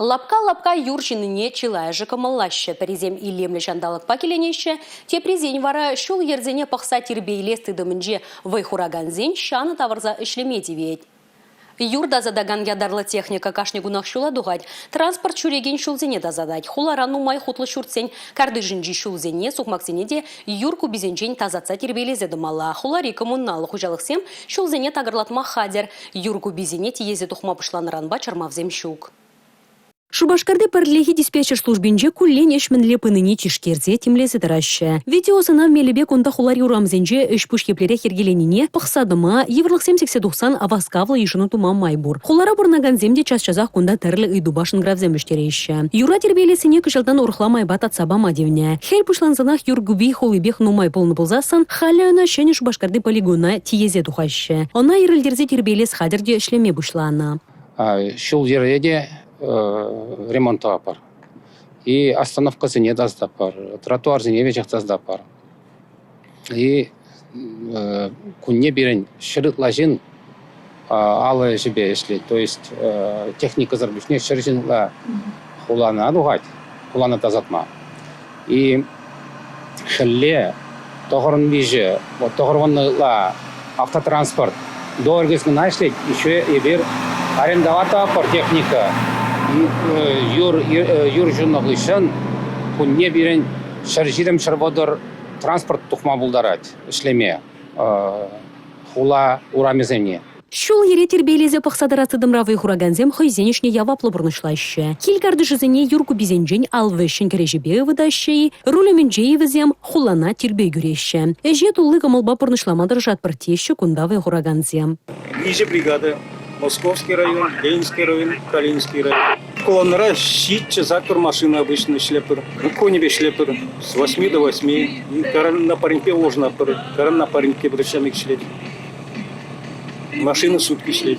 Лапка-лапка юрчинине чилайжы кымыллашы. Перезем илемлі жандалық пакеленеші. Те презен вара шул ерзене пақса тербейлесті дымынже вайхураганзен шаны тавырза ішлемеде вейд. Юрда задаган ядарлы техника кашни гунах шула дугать. Транспорт шуреген шулзене да задать. Хуларану май хутлы шуртсен, кардыжинжи шулзене, сукмаксене де юрку бизенжен тазатса тербейлезе дымала. Хулари коммуналы хужалықсем шулзене тагырлатма хадер. Юрку бизене тиезе тухма пышланранба чармавзем щук. Шубашкарды парлехи диспетчер службинже куллен ешмінле пыныне тишкерзе темлезе дыраща. Видеосына мелебе конда хулар юрамзенже үшпуш кеплере хергеленіне пықсадыма еврлық 70-90 аваскавлы ешіну тума майбур. Хулара бұрнаган земде час-часақ конда тәрлі үйдубашын гравзем үштерейші. Юра тербелесіне күшілдан ұрықламай бат атсаба мадевне. Хел пушланзанақ юргуби холыбех нумай полны пылзасан, халі өна шәне Шубашкарды полигона тиезе тухаща. Она ерілдерзе тербелес хадерде ішлеме бұшлана. Шул жерде ремонт апар. И остановка зене даздапар, тротуар зене вечек даздапар. И кунне берен шырыт лажин алы жібе ішлет. То есть техника зарбишне шыржинла хулана адугать, хулана тазатма. И хілле тоғырын бейжі, тоғырванныла автотранспорт до оргезмена ішлет, еще ебер арендовата апар техника. Юр журналышын күнне берен шаржирем шарбодыр транспорт тухма булдарать ішлеме хула урамеземне. Шул ере тербейлезе пақсадарасы дымравы хураганзем хайзенешне яваплы бұрнышлайшы. Келгарды жызыне юрку бизенжен алвышын кережебе выдащай, рулеменжеевізем хулана тербей гюреші. Эже тулы камылба бұрнышламадыр жатпыртеші кундавы хураганзем. Ниже бригады. Московский район, Ленинский район, Калининский район. Колоннара щитче зактор машины обычно шлепер. Конебе шлепер с 8 до 8. И каран на пареньке ложно, каран на пареньке брачамик шлет. Машины сутки шлет.